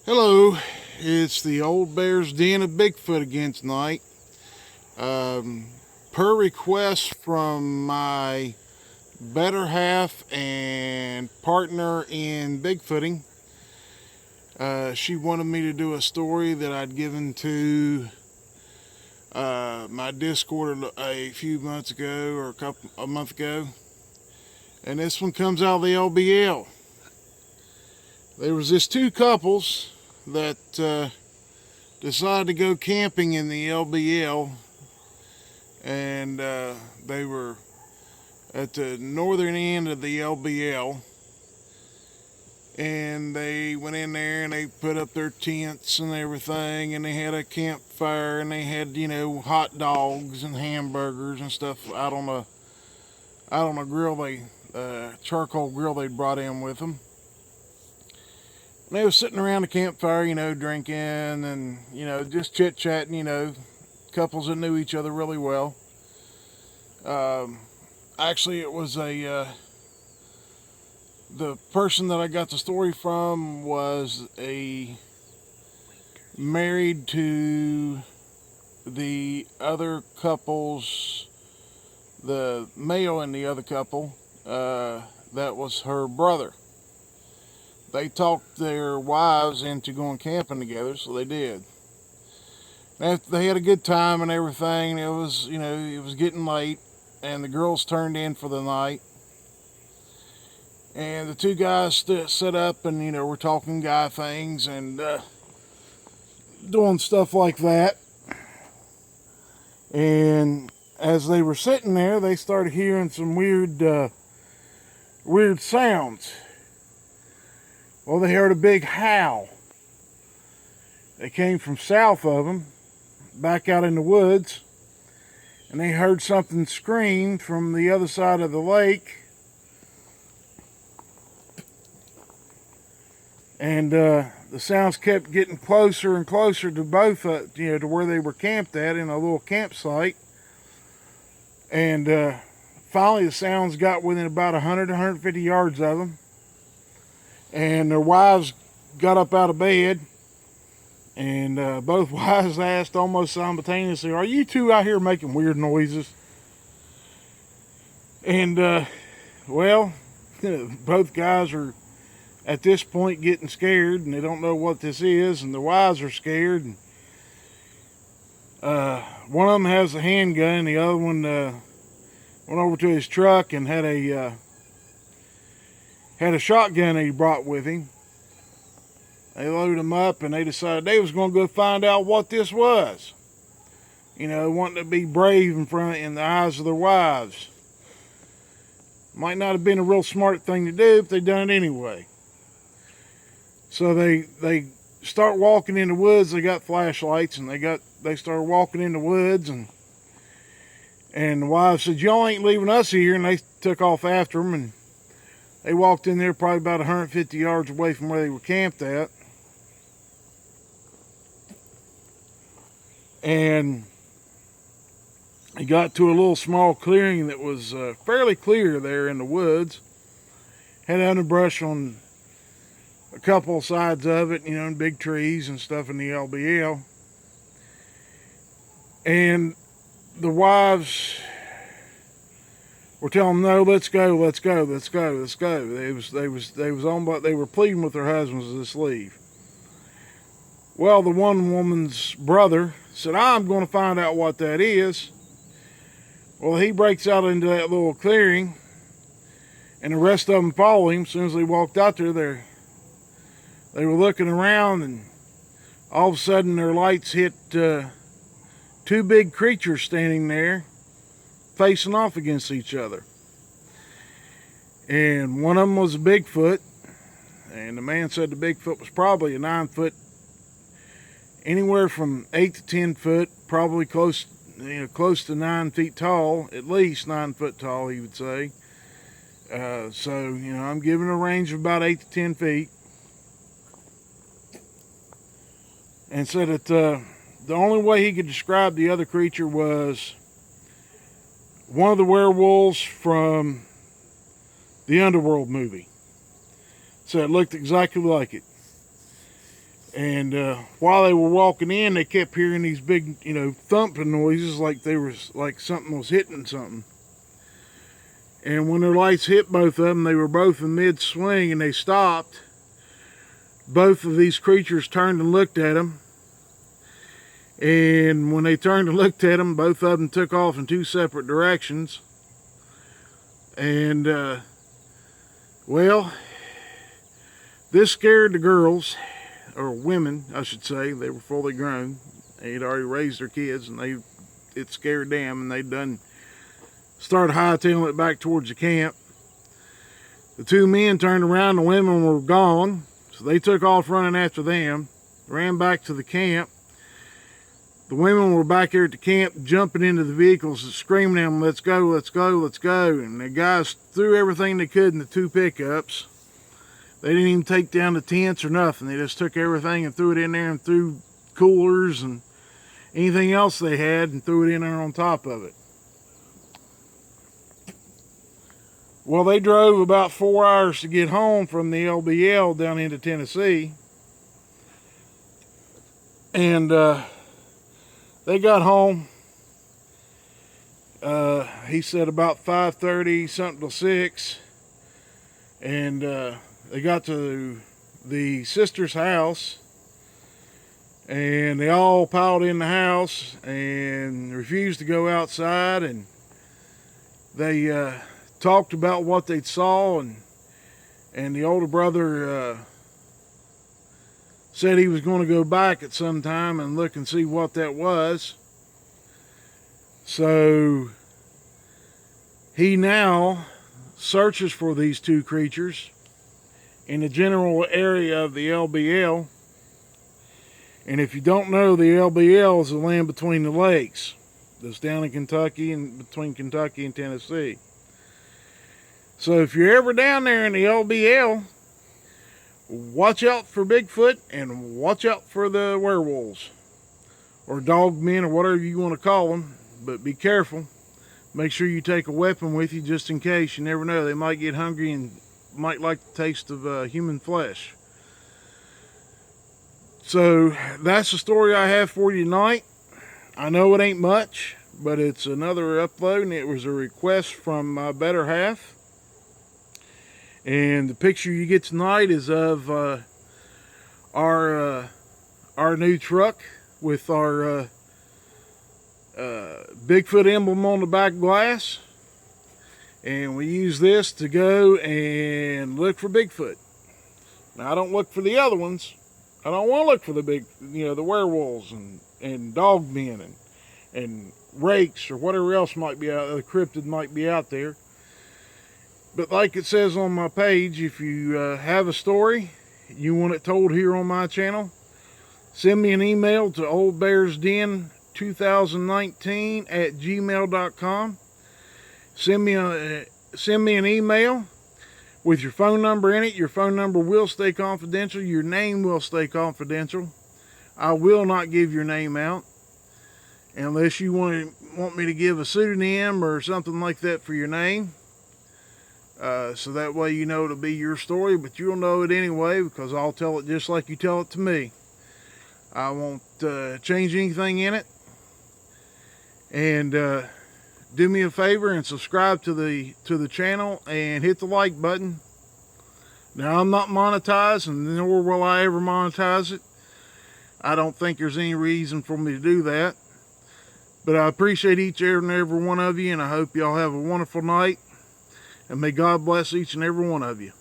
Hello, it's the Old Bear's Den of Bigfoot again tonight. Um, per request from my better half and partner in Bigfooting, she wanted me to do a story that I'd given to my Discord a few months ago or a month ago, and this one comes out of the LBL. There was this two couples that decided to go camping in the LBL, and they were at the northern end of the LBL, and they went in there and they put up their tents and everything, and they had a campfire, and they had, hot dogs and hamburgers and stuff out on a grill, charcoal grill they'd brought in with them. And they were sitting around the campfire, drinking and, just chit-chatting, couples that knew each other really well. Actually, it was the person that I got the story from was married to the other couple's, the male in the other couple, that was her brother. They talked their wives into going camping together, so they did. After they had a good time and everything, it was getting late, and the girls turned in for the night. And the two guys set up and, were talking guy things and doing stuff like that. And as they were sitting there, they started hearing some weird sounds. Well, they heard a big howl. They came from south of them, back out in the woods, and they heard something scream from the other side of the lake. And the sounds kept getting closer and closer to both, to where they were camped at in a little campsite. And finally, the sounds got within about 100 to 150 yards of them. And their wives got up out of bed, and both wives asked almost simultaneously, "Are you two out here making weird noises?" And well, both guys are at this point getting scared, and they don't know what this is, and the wives are scared. And one of them has a handgun, the other one went over to his truck and had a shotgun that he brought with him. They loaded him up, and they decided they was going to go find out what this was. Wanting to be brave in the eyes of their wives. Might not have been a real smart thing to do, but they done it anyway. So they start walking in the woods. They got flashlights, and they started walking in the woods, and the wives said, "Y'all ain't leaving us here," and they took off after them, and they walked in there probably about 150 yards away from where they were camped at. And they got to a little small clearing that was fairly clear there in the woods. Had underbrush on a couple sides of it, and big trees and stuff in the LBL. And the wives were telling them, "No, let's go. They were pleading with their husbands to just leave." Well, the one woman's brother said, "I'm going to find out what that is." Well, he breaks out into that little clearing, and the rest of them follow him. As soon as they walked out there, they were looking around, and all of a sudden their lights hit two big creatures standing there, facing off against each other. And one of them was a Bigfoot, and the man said the Bigfoot was probably a 9 foot, anywhere from 8 to 10 foot, probably close to 9 feet tall, at least 9 foot tall, he would say. So I'm giving a range of about 8 to 10 feet. And said that the only way he could describe the other creature was one of the werewolves from the Underworld movie. So it looked exactly like it. And while they were walking in, they kept hearing these big, thumping noises, like like something was hitting something. And when their lights hit both of them, they were both in mid-swing, and they stopped. Both of these creatures turned and looked at them. And when they turned and looked at them, both of them took off in two separate directions. And, well, this scared the girls, or women, I should say. They were fully grown. They had already raised their kids, and it scared them, and they done started hightailing it back towards the camp. The two men turned around, the women were gone, so they took off running after them, ran back to the camp. The women were back here at the camp, jumping into the vehicles and screaming at them, "Let's go, let's go, let's go." And the guys threw everything they could in the two pickups. They didn't even take down the tents or nothing. They just took everything and threw it in there, and threw coolers and anything else they had and threw it in there on top of it. Well, they drove about 4 hours to get home from the LBL down into Tennessee. And they got home, he said about 5:30, something till 6. And they got to the sister's house, and they all piled in the house and refused to go outside. And they talked about what they saw, and the older brother said he was going to go back at some time and look and see what that was. So he now searches for these two creatures in the general area of the LBL. And if you don't know, the LBL is the land between the lakes that's down in Kentucky, and between Kentucky and Tennessee. So if you're ever down there in the LBL, watch out for Bigfoot, and watch out for the werewolves, or dog men, or whatever you want to call them. But be careful. Make sure you take a weapon with you, just in case. You never know, they might get hungry and might like the taste of human flesh. So that's the story I have for you tonight. I know it ain't much, but it's another upload, and it was a request from my better half. And the picture you get tonight is of our new truck with our Bigfoot emblem on the back glass. And we use this to go and look for Bigfoot. Now, I don't look for the other ones. I don't want to look for the big, the werewolves and dog men and rakes, or whatever else might be out there, the cryptid might be out there. But like it says on my page, if you have a story, you want it told here on my channel, send me an email to oldbearsden2019@gmail.com. Send me an email with your phone number in it. Your phone number will stay confidential. Your name will stay confidential. I will not give your name out unless you want me to give a pseudonym or something like that for your name. So that way you know it'll be your story, but you'll know it anyway, because I'll tell it just like you tell it to me. I won't change anything in it. And do me a favor and subscribe to the channel and hit the like button. Now, I'm not monetized, and nor will I ever monetize it. I don't think there's any reason for me to do that. But I appreciate each and every one of you, and I hope y'all have a wonderful night. And may God bless each and every one of you.